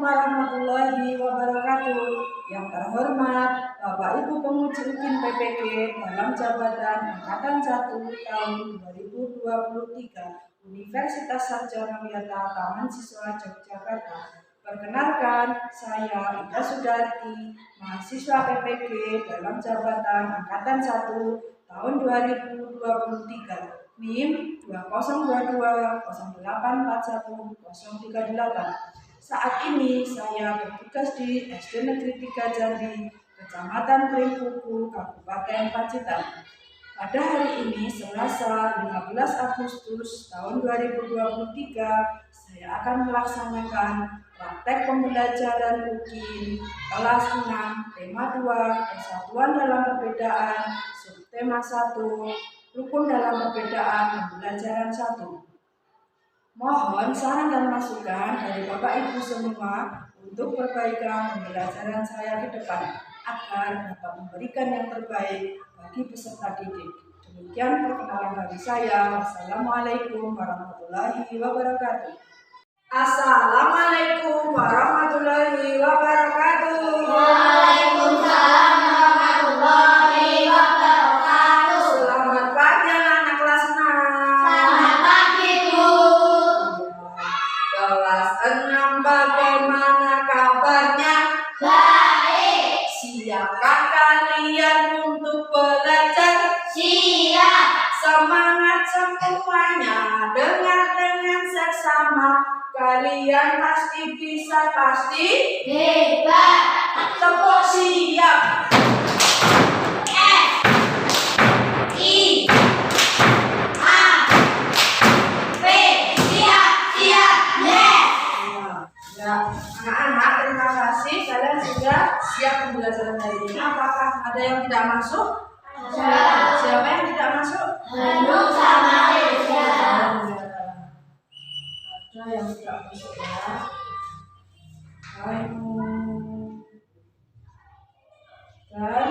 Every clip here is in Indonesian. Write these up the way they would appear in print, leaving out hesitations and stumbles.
warahmatullahi wabarakatuh. Yang terhormat Bapak Ibu Penguji UKIN PPG dalam jabatan Angkatan 1 tahun 2023 Universitas Sarjana Wiyata Taman Siswa Yogyakarta. Perkenalkan, saya Ida Sudarti, mahasiswa PPG dalam jabatan Angkatan 1 tahun 2023. NIM 2022084138. Saat ini saya bertugas di SD Negeri 3 Jambi, Kecamatan Pringkuku, Kabupaten Pacitan. Pada hari ini, Selasa 15 Agustus tahun 2023, saya akan melaksanakan praktek pembelajaran UKIN kelas 6, tema 2, Persatuan dalam Perbedaan, subtema 1, Rukun dalam Perbedaan, pembelajaran 1. Mohon saran dan masukan dari Bapak Ibu semua untuk perbaikan pembelajaran saya ke depan agar dapat memberikan yang terbaik bagi peserta didik. Demikian perkenalan dari saya. Wassalamualaikum warahmatullahi wabarakatuh. Assalamualaikum warahmatullahi wabarakatuh. Waalaikumsalam warahmatullahi wabarakatuh. Selamat pagi anak-anak kelas 6. Selamat pagi, Bu. Kelas 6 bagaimana kabarnya? Baik. Siapkah kalian untuk belajar? Siap. Semangat semuanya, dengar dengan seksama. Kalian pasti bisa, pasti Hebat. tepuk siap. S I A P. Siap, siap, yes. Ya, anak-anak, terima kasih kalian sudah siap pembelajaran hari ini. Apakah ada yang tidak masuk? Siapa yang tidak masuk? Hanum sama Reza. Ada yang tidak masuk ya. Hanum dan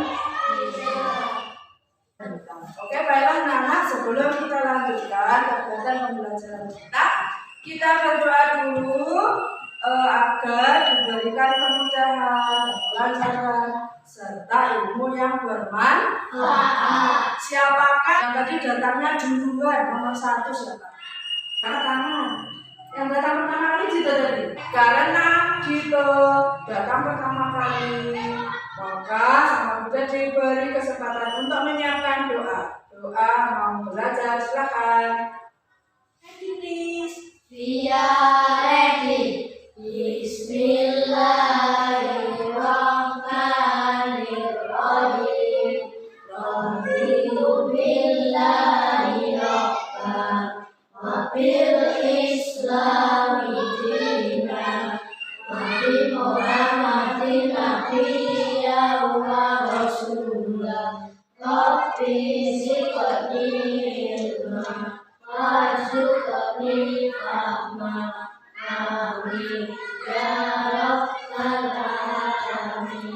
Oke, baiklah anak-anak, sebelum kita lanjutkan kegiatan pembelajaran kita berdoa dulu agar diberikan kemudahan, kelancaran, serta ilmu yang bermanfaat. Siapakah yang tadi datangnya duluan? Nomor 1 siapa? Angkat tangan. Yang datang pertama kali Dito tadi. Karena Dito datang pertama kali, maka sama Bunda diberi kesempatan untuk menyiapkan doa. Doa mau belajar, silakan. Ready please. We are ready. Bismillahirrahmanirrahim. Raditu billahi rabban wa bil islami dinan wa bi Muhammadin nabiyyan wa rasulan. Rabbi zidni ilma warzuqni fahma. Amin ya rabbal alamin.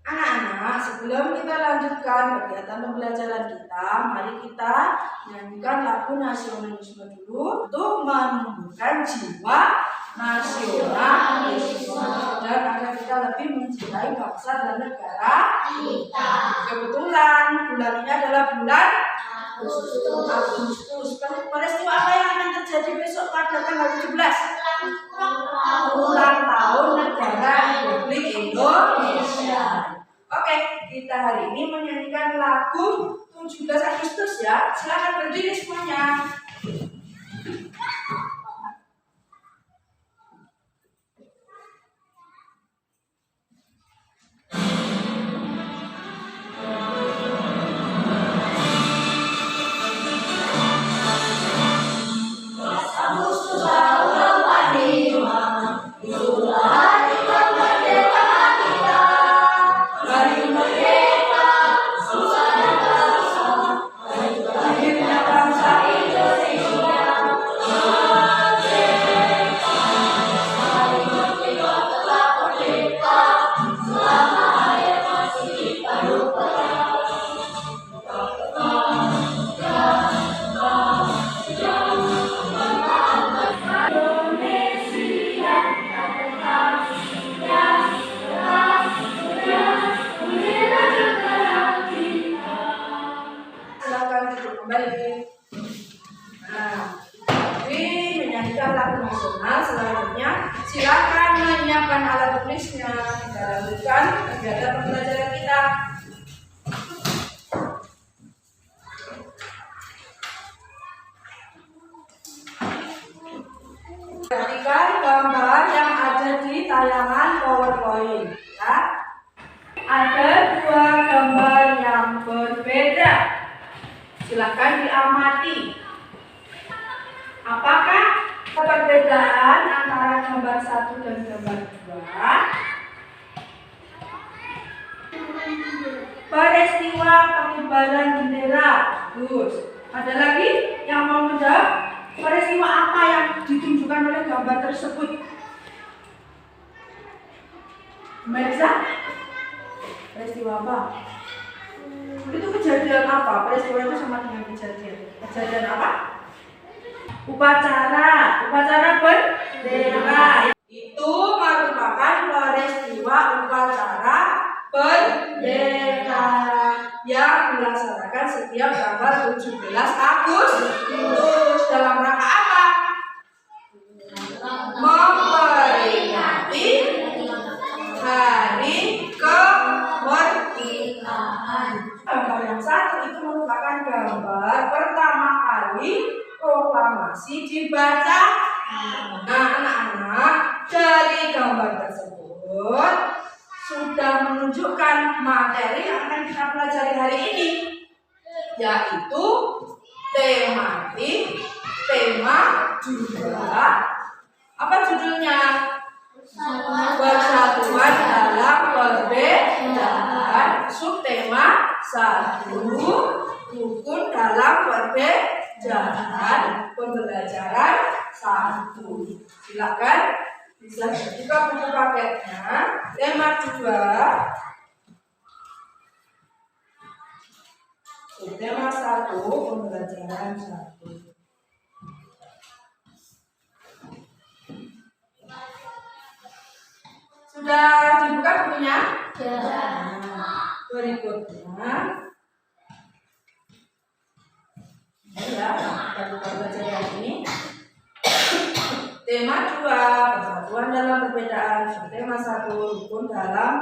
Anak-anak, sebelum kita lanjutkan kegiatan pembelajaran kita, mari kita nyanyikan lagu nasionalisme dulu untuk menumbuhkan jiwa nasionalisme dan agar kita lebih mencintai bangsa dan negara Kita Kebetulan bulan ini adalah bulan Agustus. Peristiwa apa yang akan terjadi besok pada tanggal 17? Ulang tahun negara Republik Indonesia. Oke, kita hari ini menyanyikan lagu 17 Agustus ya. Silakan berdiri semuanya. Agustus tahun selanjutnya silakan menyiapkan alat tulisnya. Kita lanjutkan kegiatan pembelajaran kita. Perhatikan gambar yang ada di tayangan PowerPoint. Ya. Ada dua gambar yang berbeda. Silakan diamati. Apakah perbedaan antara gambar 1 dan gambar 2? Peristiwa pengibaran bendera. Bagus. Ada lagi yang mau menjawab? Peristiwa apa yang ditunjukkan oleh gambar tersebut? Mirza? Peristiwa apa? Itu kejadian apa? Peristiwa itu sama dengan kejadian. Kejadian apa? Upacara bendera. Itu merupakan peristiwa upacara bendera yang dilaksanakan setiap tanggal 17 Agustus. Dalam rangka apa? Memperingati Hari Kemerdekaan. Gambar yang satu itu merupakan gambar pertama kali proklamasi dibaca. Nah, anak-anak, dari gambar tersebut sudah menunjukkan materi yang akan kita pelajari hari ini, yaitu tematik, tema 2. Apa judulnya? Persatuan dalam perbedaan. Subtema 1, rukun dalam perbedaan. Pembelajaran 1. Silakan bisa buka buku paketnya. Tema 2. Subtema 1, pembelajaran 1. Sudah dibuka bukunya? Berikutnya, ya, kita buka pelajaran ini. Tema 2, persatuan dalam perbedaan. Tema 1, rukun dalam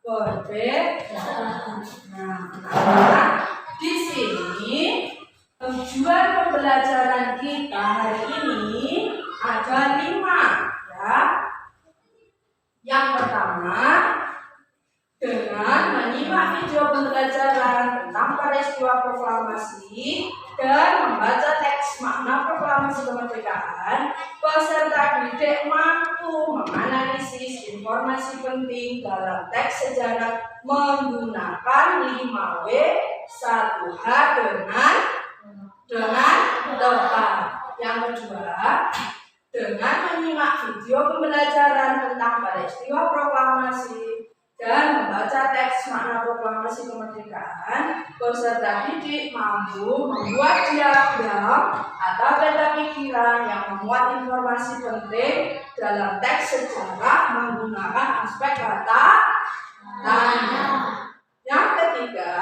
perbedaan. Nah, anak-anak, di sini tujuan pembelajaran kita hari ini ada 5, ya. Yang pertama, dengan menyimak video pembelajaran tentang peristiwa proklamasi dan membaca teks makna proklamasi kemerdekaan, peserta didik mampu menganalisis informasi penting dalam teks sejarah menggunakan 5W 1H dengan tepat. Yang kedua, dengan menyimak video pembelajaran tentang peristiwa proklamasi dan membaca teks makna proklamasi kemerdekaan, peserta didik mampu membuat diagram atau peta pikiran yang memuat informasi penting dalam teks sejarah menggunakan aspek kata tanya. Yang ketiga,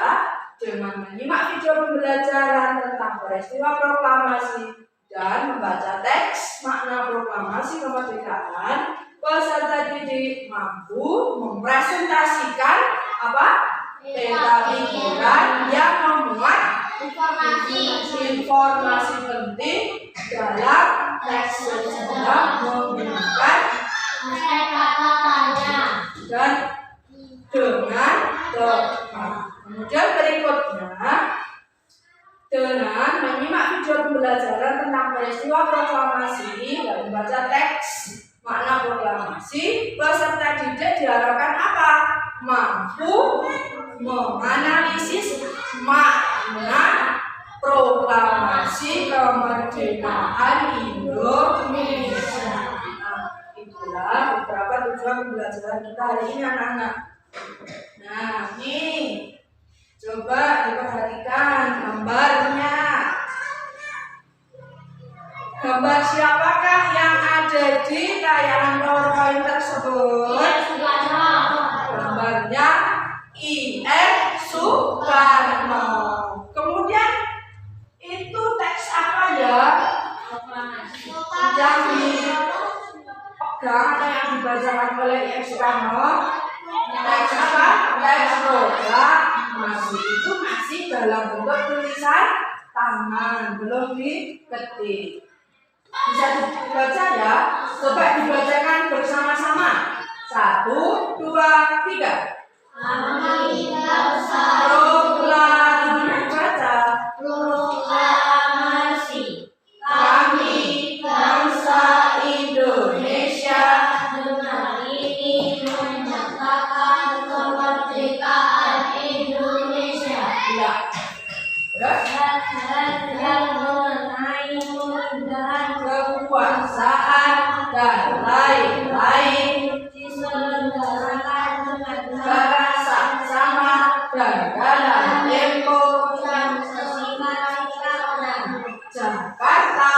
dengan menyimak video pembelajaran tentang peristiwa proklamasi dan membaca teks makna proklamasi kemerdekaan, peserta didik mampu mempresentasikan peta pikiran yang memuat informasi penting dalam teks sejarah menggunakan kata tanya dan dengan tepat. Kemudian berikutnya, dengan menyimak video pembelajaran tentang peristiwa proklamasi dan membaca teks makna proklamasi, peserta didik diharapkan apa? Mampu menganalisis makna proklamasi kemerdekaan Indonesia. Nah, itulah beberapa tujuan pembelajaran kita hari ini, anak-anak. Nah, nih, coba diperhatikan gambarnya. Gambar siapakah yang ada di tayangan PowerPoint tersebut? Gambarnya I.R. Soekarno. Kemudian itu teks apa ya? Yang program apa yang dibacakan oleh IF Soekarno? Teks apa? Teks proklamasi. Itu masih dalam bentuk tulisan tangan, belum diketik. Bisa dibaca ya? Coba dibacakan bersama-sama. 1, 2, 3. Kami bangsa Baca. proklamasi. Kami bangsa Indonesia Dengan ini menyatakan kemerdekaan Indonesia. ya. Terus Dan mengenai pemindahan kekuasaan dan lain-lain diselenggarakan dengan secara sama dan dalam tempo yang sesingkat-singkatnya. Jakarta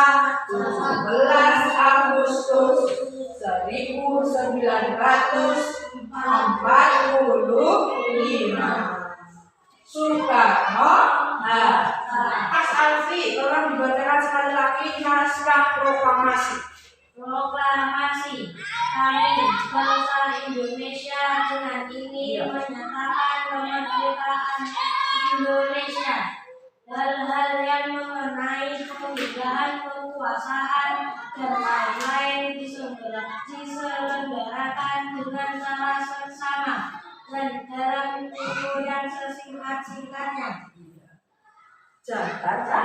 17 Agustus 1945. Soekarno Mas Alfi, tolong dibacakan sekali lagi naskah proklamasi. Proklamasi. Kami bangsa Indonesia dengan ini menyatakan kemerdekaan Indonesia. Hal-hal yang mengenai pemindahan kekuasaan dan lain-lain diselenggarakan dengan cara seksama dan dalam tempo yang sesingkat-singkatnya. Jakarta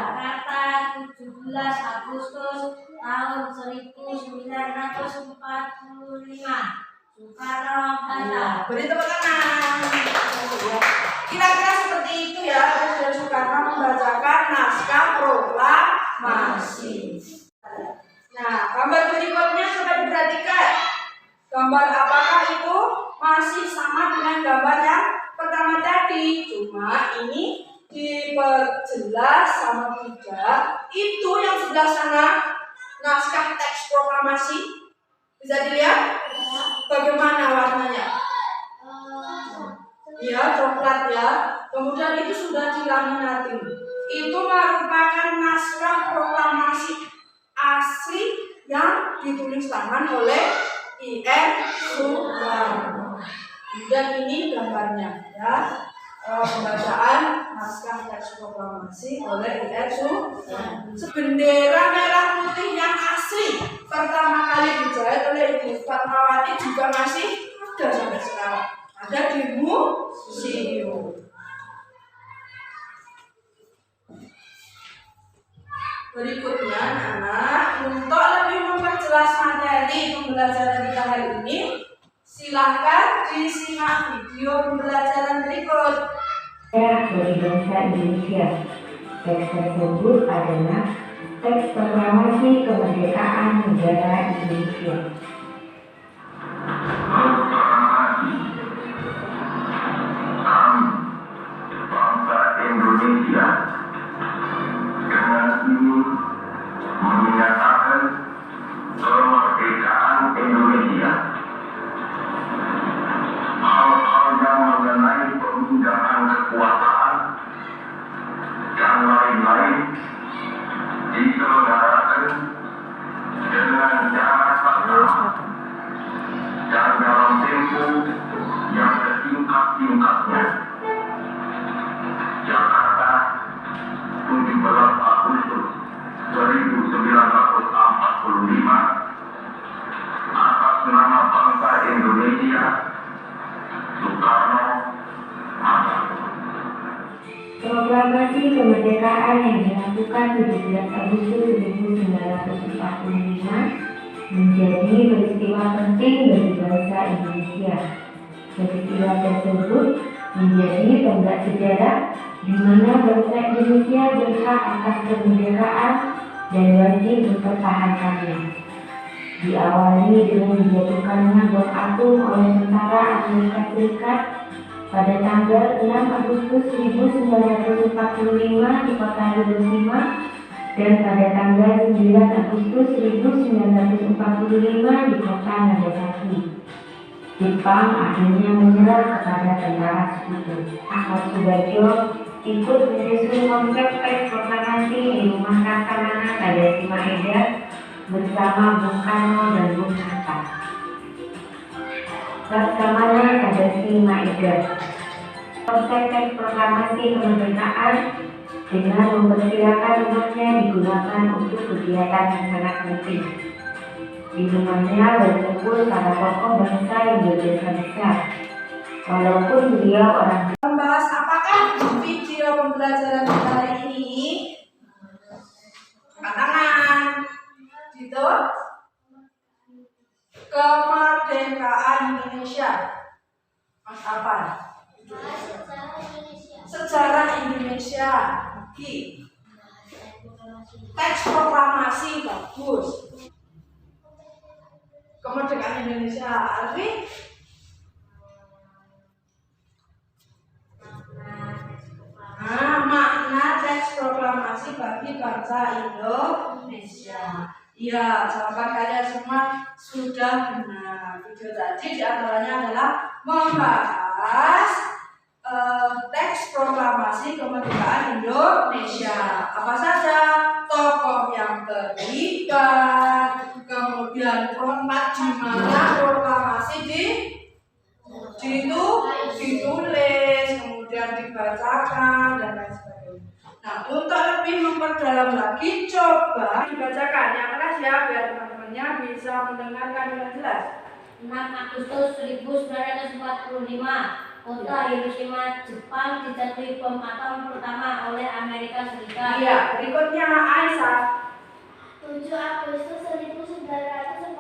17 Agustus tahun 1945. Soekarno Hatta. Beri tepuk tangan. Kira-kira seperti itu ya, Presiden Soekarno membacakan naskah proklamasi. Nah, gambar berikutnya coba diperhatikan. Gambar apakah itu? Masih sama dengan gambar yang pertama tadi, cuma ini diperjelas sama tidak. Itu yang sebelah sana naskah teks proklamasi, bisa dilihat bagaimana warnanya. Ya, coklat ya. Kemudian itu sudah dilaminating. Itu merupakan naskah proklamasi asli yang ditulis tangan oleh IF Soekarno. Kemudian ini gambarnya ya. Pembacaan naskah teks proklamasi oleh IF Soekarno. Bendera merah putih yang asli pertama kali dijahit oleh Ibu Fatmawati juga masih ada sampai sekarang. Ada di museum. Berikutnya, anak, untuk lebih memperjelas materi pembelajaran kita hari ini, silahkan disimak video pembelajaran berikut. Bagi bangsa Indonesia. Teks tersebut adalah teks proklamasi kemerdekaan negara Indonesia. Bangsa Indonesia dengan ini menyatakan kemerdekaan Indonesia. Hal-hal yang mengenai pemindahan kekuasaan dan lain-lain diselenggarakan dengan cara seksama dan dalam tempo yang sesingkat-singkatnya. Jakarta 17 Agustus 1945. Atas nama bangsa Indonesia, Soekarno Hatta. Proklamasi kemerdekaan yang dilakukan 17 Agustus 1945 menjadi peristiwa penting bagi bangsa Indonesia. Peristiwa tersebut menjadi tonggak sejarah di mana bangsa Indonesia berhak atas kemerdekaan dan wajib mempertahankannya. Diawali dengan dijatuhkannya bom atom oleh tentara Amerika Serikat pada tanggal 6 Agustus 1945 di kota Hiroshima dan pada tanggal 9 Agustus 1945 di kota Nagasaki. Jepang akhirnya menyerah kepada tentara sekutu. Ahmad Subarjo ikut menyusun konsep teks proklamasi di Rumah Laksamana Tadasi Maeda bersama Bung Karno dan Bung Hatta. Laksamana Kadasi Maida. Proses proklamasi kemerdekaan dengan memperkirakan rumahnya digunakan untuk kegiatan yang sangat penting. Di rumahnya berkumpul para tokoh bangsa yang berjasa besar. Walaupun beliau orang Membahas apakah video pembelajaran kita hari ini? Angkat tangan. Gitu. Kemerdekaan Indonesia. Mas apa? Sejarah Indonesia. Ki. Teks proklamasi bagus. Kemerdekaan Indonesia. Alfi? Makna teks proklamasi bagi bangsa Indonesia. Iya, jawaban kalian semua sudah benar. Video tadi diantaranya adalah membahas teks proklamasi kemerdekaan Indonesia. Apa saja tokoh yang terlibat, kemudian format di mana proklamasi ditulis, kemudian dibacakan dan lain sebagainya. Nah, untuk lebih memperdalam lagi, coba dibacakan yang keras ya, biar teman-temannya bisa mendengarkan dengan jelas. 6 Agustus 1945, kota Hiroshima, Jepang dijatuhi bom atom pertama oleh Amerika Serikat. Iya, berikutnya Aisyah. 7 Agustus 1945,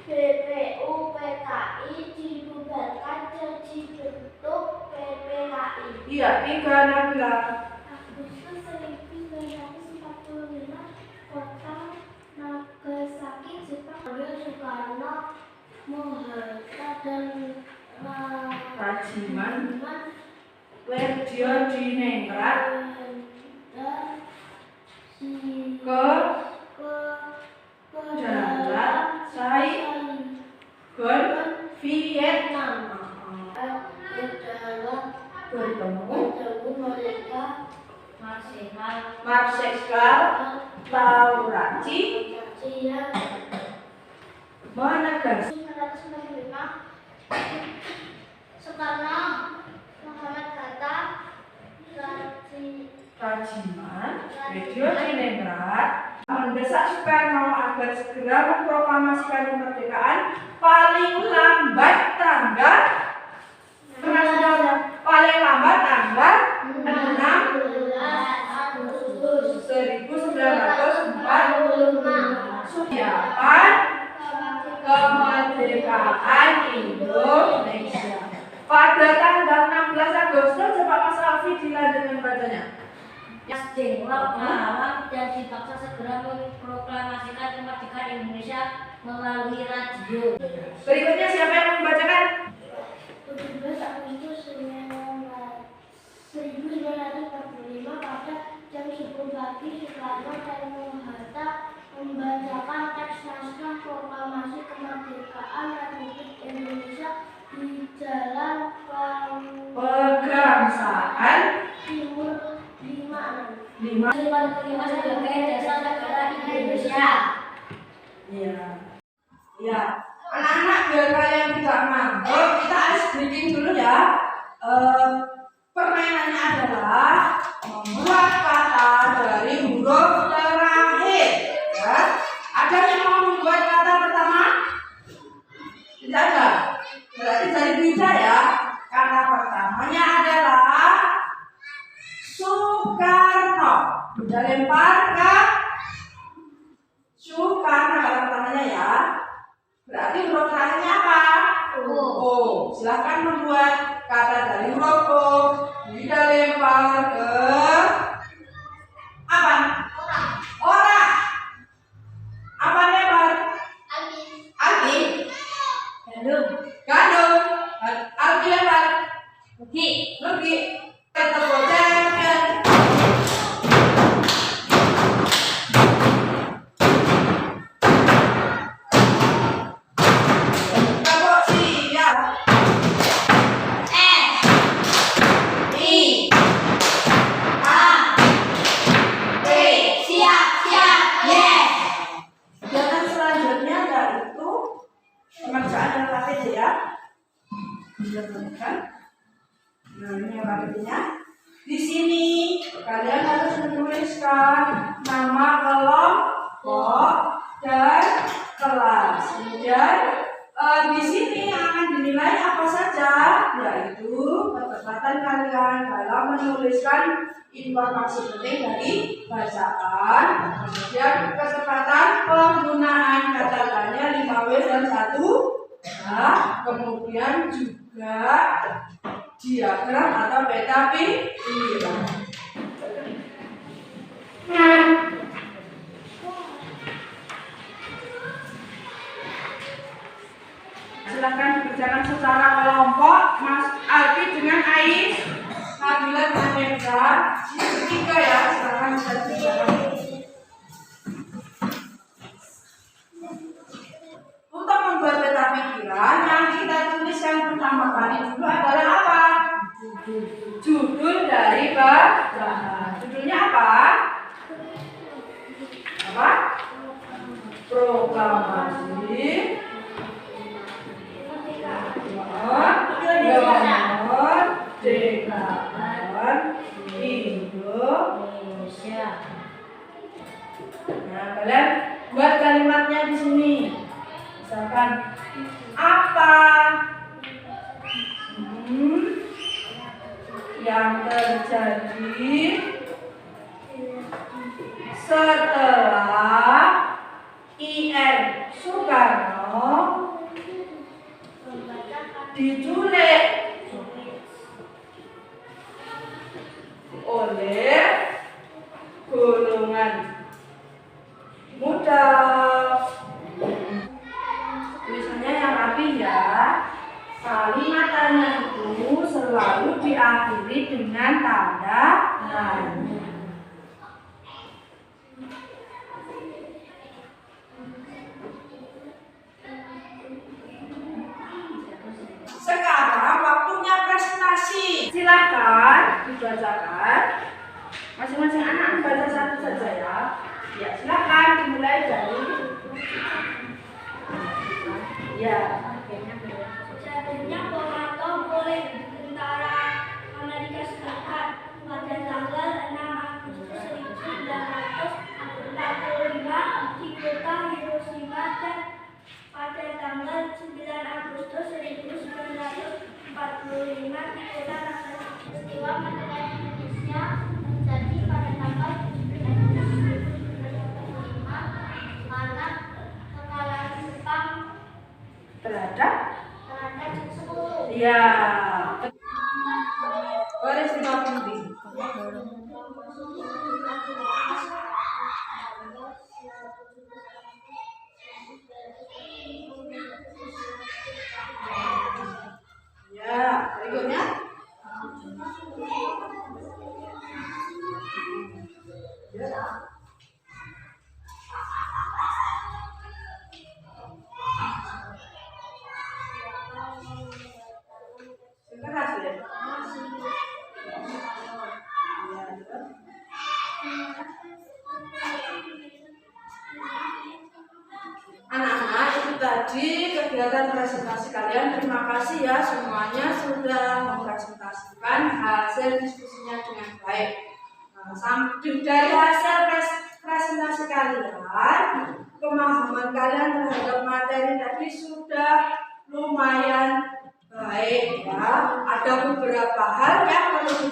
BPUPKI dibubarkan jadi bentuk PPKI. Iya, 3 Nabila. Agustus 1945, kota Nagasaki, Jepang. Soekarno, Mohatta dan Rajiman, Wedya Dinengrat, ke darat Saigon, Vietnam. Bertemu mereka Marsekal Tauraci menegaskan 1945, Soekarno, Muhammad Hatta, Rajiman, Wedya Dinengrat mendesak Soekarno agar segera memproklamasikan kemerdekaan paling lambat tanggal 6 Agustus 1945. Suyapan kemerdekaan Indonesia. Pada tanggal 16 Agustus, coba Mas Alfi dilanjutkan bacanya. Jenderal Pahlawan dan dipaksa segera memproklamasikan kemerdekaan Indonesia melalui radio. Berikutnya siapa yang membacakan? 17 Agustus 1945, pada jam 10 pagi, Soekarno dan Mohatta membacakan teks naskah proklamasi kemerdekaan Republik Indonesia di Jalan Pegangsaan Timur 5. sebagai dasar negara Indonesia. Iya. Ya, anak-anak biar kalian tidak mabuk, kita ice breaking dulu ya. Permainannya adalah membuat kata dari huruf terakhir. Ya. Ada yang mau membuat kata pertama? Tidak ada. Berarti dari bisa ya. Kata pertamanya adalah Soekarno. Sudah lempar ke Soekarno kata pertamanya ya. Berarti huruf terakhirnya apa? O. Silahkan membuat kata dari huruf O. Kita lempar ke apa? Orang. Apa lempar? Alfi. Gandum. Alfi lempar. Nugi. Tepuk tangan. Tepuk siap. I kan? Nah, ini apa? Di sini kalian harus menuliskan nama kelompok dan kelas. Kemudian di sini yang akan dinilai apa saja, yaitu ketepatan kalian dalam menuliskan informasi penting dari bacaan, kemudian ketepatan penggunaan kata tanya 5W dan 1H, kemudian juga diagram atau peta pilihan. Silakan dikerjakan secara kelompok. Mas Alfi dengan Ais, Nabila dengan Mirza, tiga ya. Silakan bisa dikerjakan. Untuk membuat peta pikiran, yang kita tuliskan pertama kali dulu adalah apa? Judul dari bacaan. Judulnya apa? Apa? Proklamasi kemerdekaan Indonesia. Nah, kalian buat kalimatnya di sini. Misalkan apa yang terjadi setelah I.R. Soekarno diculik oleh golongan muda. Tulisannya yang rapi ya. Kalimat tanya itu selalu diakhiri dengan tanda tanya. Sekarang waktunya presentasi. Silakan dibacakan. Masing-masing anak membaca satu saja ya. Ya, silakan dimulai dari ya. Jatuhnya bom atom oleh tentara Amerika Serikat pada tanggal 6 Agustus 1945 di kota Hiroshima dan pada tanggal 9 Agustus 1945 di kota Nagasaki. Peristiwa kemerdekaan Indonesia terjadi pada tanggal 17 Agustus 1945 karena kekalahan Jepang Terhadap Jepang. ya. Peristiwa penting. Ya, berikutnya. Anak-anak, itu tadi kegiatan presentasi kalian. Terima kasih ya semuanya sudah mempresentasikan hasil diskusinya dengan baik. Dari hasil presentasi kalian, pemahaman kalian terhadap materi tadi sudah lumayan baik ya. Ada beberapa hal yang perlu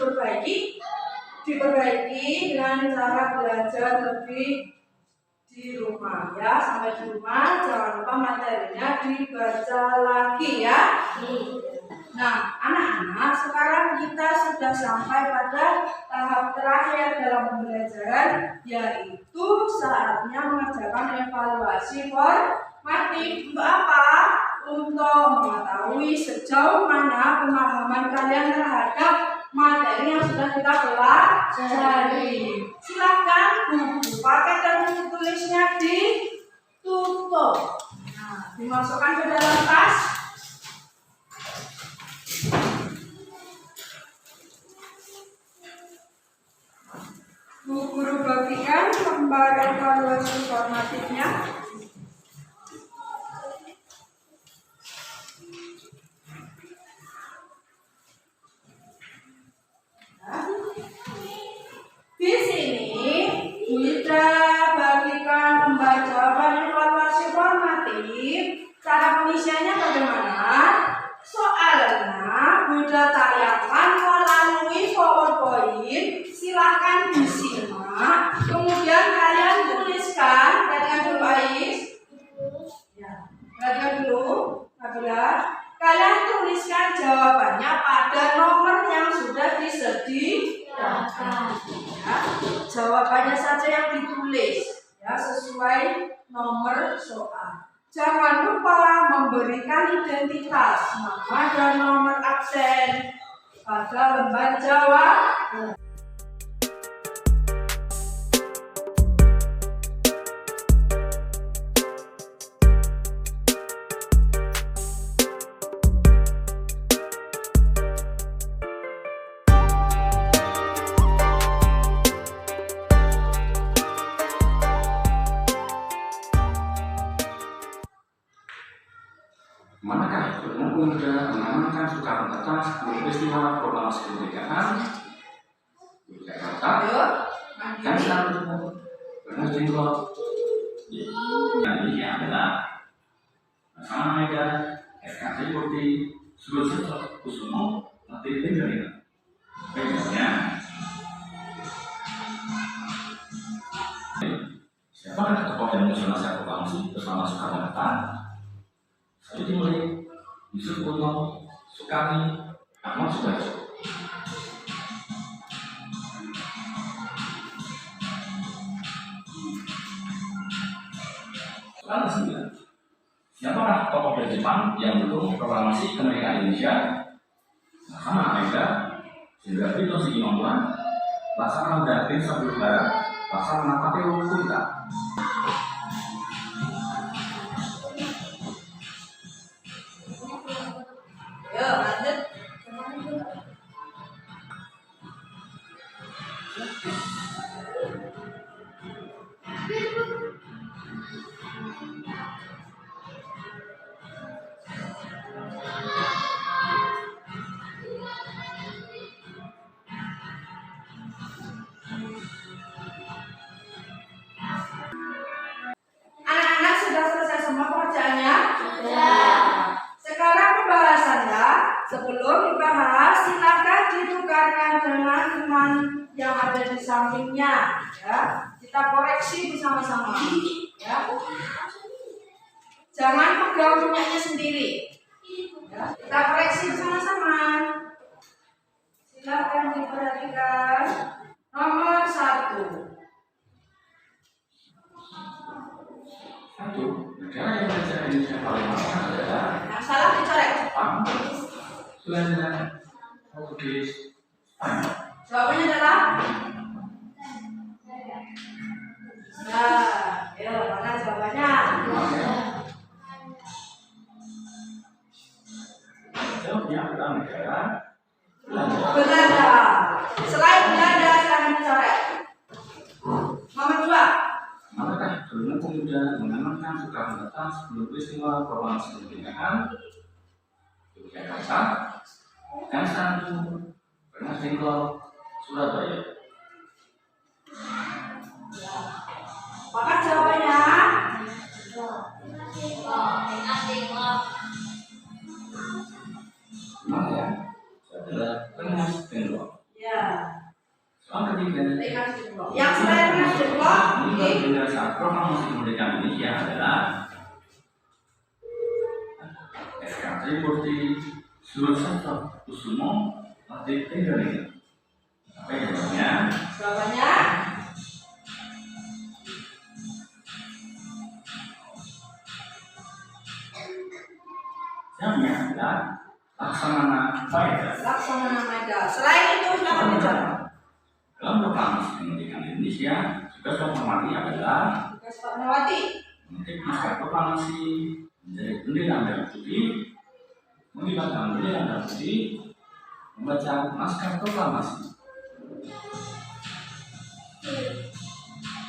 diperbaiki dengan cara belajar lebih di rumah ya. Sampai di rumah jangan lupa materinya dibaca lagi ya. Nah, anak-anak, sekarang kita sudah sampai pada tahap terakhir dalam pembelajaran, yaitu saatnya mengerjakan evaluasi formatif. Untuk apa? Untuk mengetahui sejauh mana pemahaman kalian terhadap materi yang sudah kita pelajari. Silakan buku paket dan buku tulisnya ditutup. Nah, dimasukkan ke dalam tas. Bu guru bagikan gambar evaluasi formatifnya. Perhatikan dulu, Nabila. Kalian tuliskan jawabannya pada nomor yang sudah disediakan. Ya, jawabannya saja yang ditulis, ya, sesuai nomor soal. Jangan lupa memberikan identitas, nama dan nomor absen pada lembar jawab. Manakah pemuda mengamankan Soekarno-Hatta sebelum peristiwa proklamasi kemerdekaan? Jakarta. Dan satu Bernard Jenggot. Ini adalah Sama Mega, SKT Putih, Sugosoto Kusumo, Latif Benjamin. Baiknya, siapakah tokoh yang mengusung naskah proklamasi bersama Soekarno-Hatta? Saya dimulai Yusuf Kuno, Sukarni, Ahmad Sudarso. Soal 9. Siapakah tokoh dari Jepang yang mendukung proklamasi kemerdekaan Indonesia? Sama Mega, Jenderal Tito Siginomola, Laksamana Datin Sabtu Barat, Laksamana Pateo Kunta. Yo, lanjut. Anak-anak sudah selesai semua pekerjaannya? Sudah. Sekarang pembahasannya. Sebelum dibahas, silakan ditukarkan dengan teman yang ada di sampingnya. Ya, kita koreksi bersama-sama. Ya, jangan pegang punyanya sendiri. Ya, kita koreksi bersama-sama. Silakan diperhatikan. Nomor 1. Satu, negara yang belajar Indonesia paling lama adalah Yang salah dicoret. Jepang, Belanda, Portugis, Spanyol. Jawabannya adalah ya, mana jawabannya? Jawabnya adalah negara Belanda. Belanda. Selain Belanda, silahkan dicoret. Nomor 2. Manakah kelima pemuda mengamankan Soekarno-Hatta sebelum peristiwa proklamasi kemerdekaan? Jakarta, dan satu Bernard Jenggot, Surabaya. Maka jawabannya Gimana ya? Adalah Bernard Jenggot. ya. Soal ketiga, Yang selain Bernard Jenggot penyebab bendera saat proklamasi kemerdekaan Indonesia adalah SKT Putih, Sugosoto Kusumo, Latif Benjamin. Apa jawabannya? Jawabannya Jawabannya adalah Laksamana Mega. Laksamana Mega. Selain itu silahkan dicoret. Dalam proklamasi kemerdekaan Indonesia, tugas Fatmawati adalah Tugas Fatmawati. mengetik naskah proklamasi, menjadi bendera merah putih, mengibarkan bendera merah putih, membaca naskah proklamasi.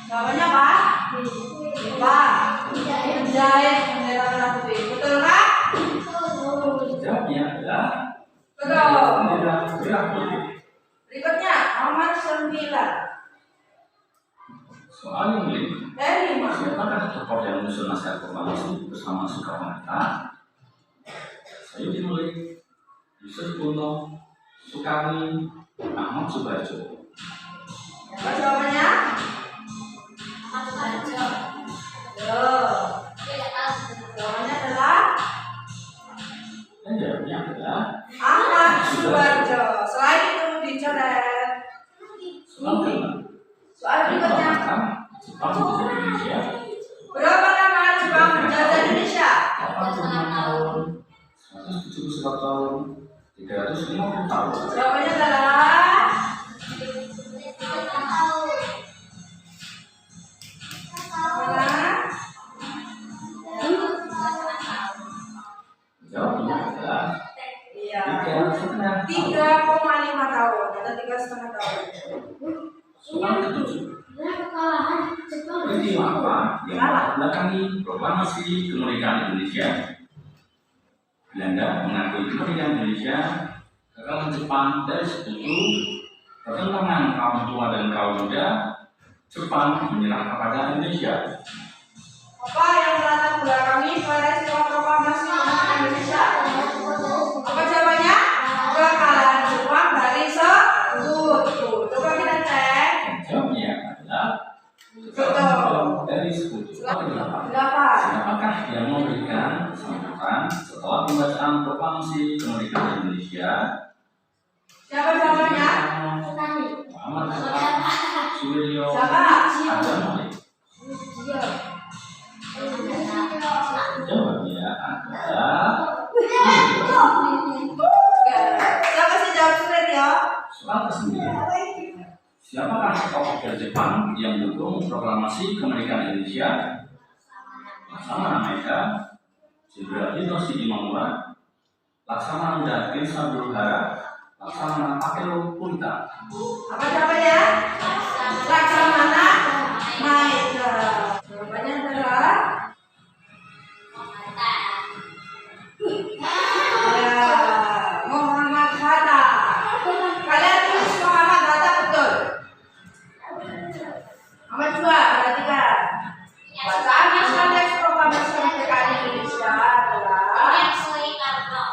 Jawabannya apa? Pak. Menjahit bendera merah putih. Betul nggak? Jawabnya adalah Betul. bendera merah putih. Berikutnya nomor 9. Soal yang lain, Dari 5. siapakah tokoh yang menyusun naskah proklamasi bersama Soekarno-Hatta? Saya dimulai Yusuf Kuno, Sukarni, Ahmad Sudarso. Apa jawabannya? Yo. Jawabannya adalah 1 tahun 350 tahun. Jawabannya adalah Jawabnya adalah iya 3,5 tahun atau 3,5 tahun. Soal ke-7. Peristiwa apa yang membelakangi proklamasi kemerdekaan Indonesia? Belanda mengakui kemerdekaan Indonesia, kekalahan Jepang dari Sekutu, pertentangan kaum tua dan kaum muda, Jepang menyerah kepada Indonesia. Apa yang melatar belakangi peristiwa proklamasi kemerdekaan Indonesia? Apa jawabannya? Kekalahan Jepang dari Sekutu. Coba kita cek. Jawabnya adalah Betul. dari Sekutu. Kenapa? Berapa? Siapakah yang memberikan sambutan setelah pembacaan proklamasi kemerdekaan Indonesia? Siapa jawabannya? Muhammad Suwiryo Siapa? Adam Malik. Jawabnya adalah Siapa sih jawab sulit ya? soal ke-9. Siapakah tokoh dari Jepang yang mendukung proklamasi kemerdekaan Indonesia? Laksamana Maeda, Jenderal Hitoshi Imamura, Laksamana Muda Gensa Buruhara, Laksamana Takeo Punta. Apa jawabannya? Laksamana Maeda. Jawabannya adalah Muhammad Hatta. Kalian tulis Muhammad Hatta betul. Nomor 2, perhatikan. Bacaan naskah teks proklamasi kemerdekaan Indonesia adalah I.M. Soekarno.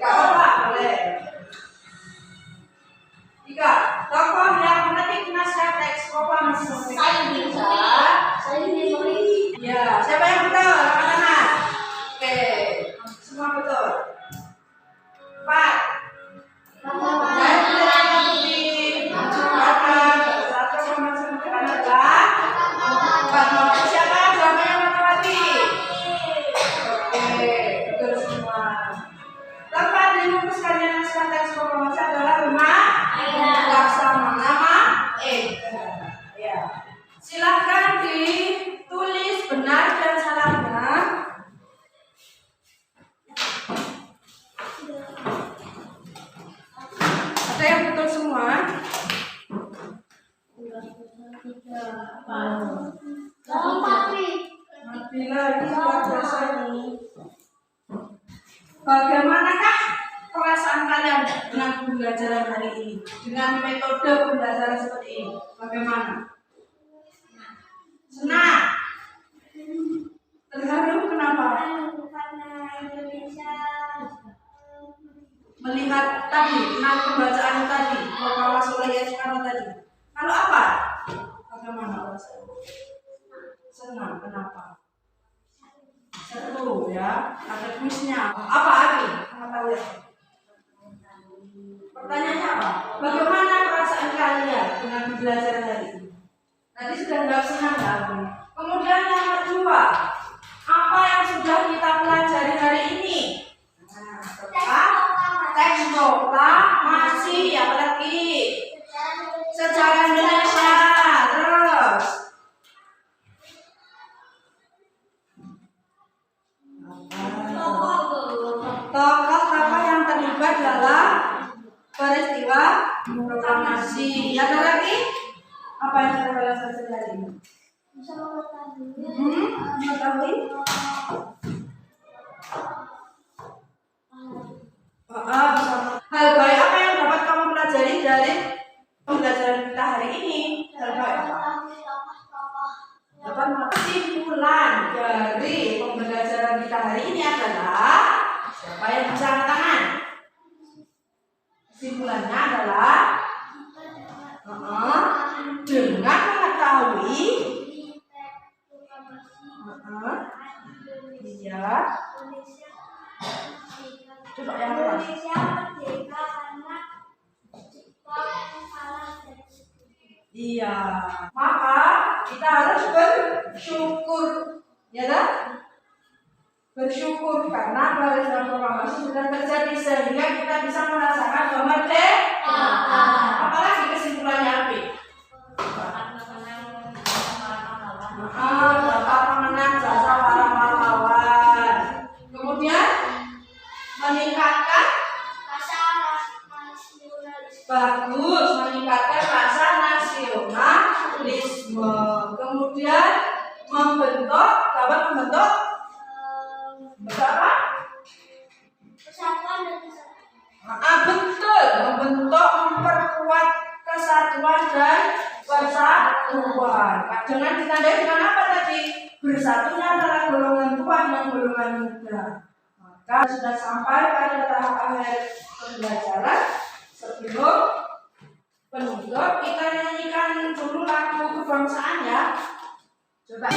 Gak apa-apa, boleh. 3. Tokoh yang mengetik naskah teks proklamasi kemerdekaan Indonesia. Ya, siapa yang betul? Angkat tangan. Oke, semua betul. 4. Siapa yang jawabannya Fatmawati? Oke, betul semua. Tempat dirumuskannya naskah teks proklamasi adalah rumah Laksamana Maeda. Ya. Silahkan ditulis benar dan salahnya. Ada yang betul semua? Nabila ini luar biasa ini. Bagaimanakah perasaan kalian dengan pembelajaran hari ini? Dengan metode pembelajaran seperti ini? Bagaimana? Senang? Terharu kenapa? Melihat tadi, pembacaan tadi, proklamasi oleh Soekarno tadi. Kalau apa? Bagaimana rasanya? Senang, kenapa? Seru ya, ada kuisnya. Apa lagi? Pengetahuan. Pertanyaannya apa? Bagaimana perasaan kalian dengan belajar tadi? Tadi sudah jawab senang kan? Kemudian yang kedua, apa yang sudah kita pelajari hari ini? Teks proklamasi, apalagi sejarah Indonesia, terus tokoh-tokoh yang terlibat dalam peristiwa proklamasi. Ada lagi? Apa yang saya pelajari hari ini? Mengetahui? Hal baik apa yang dapat kamu pelajari dari pembelajaran kita hari ini? Hal baik apa? Dapat kesimpulan dari pembelajaran kita hari ini adalah siapa yang bisa angkat tangan? Kesimpulannya adalah dengan mengetahui iya. Coba yang keras. Iya. Maka kita harus bersyukur, ya kan? Bersyukur karena kewajiban proklamasi sudah terjadi sehingga kita bisa merasakan kemerdekaan. Apalagi kesimpulannya apa? Dapat mengenang jasa para pahlawan. Kemudian meningkatkan bagus, meningkatkan rasa nasionalisme. Kemudian dapat membentuk apa? Persatuan dan kesatuan. Betul, memperkuat kesatuan dan persatuan. Dengan ditandai dengan apa tadi? Bersatunya antara golongan tua dan golongan muda. Maka sudah sampai pada tahap akhir pembelajaran. Sebelum penutup, kita nyanyikan dulu lagu kebangsaan ya. Coba.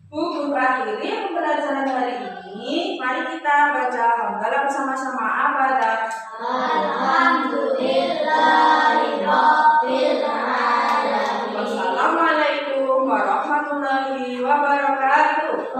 Buku akhiri pembelajaran hari ini. Mari kita baca hamdalah bersama-sama. Abadah. Alhamdulillahirabbil alamin. Wassalamualaikum warahmatullahi wabarakatuh.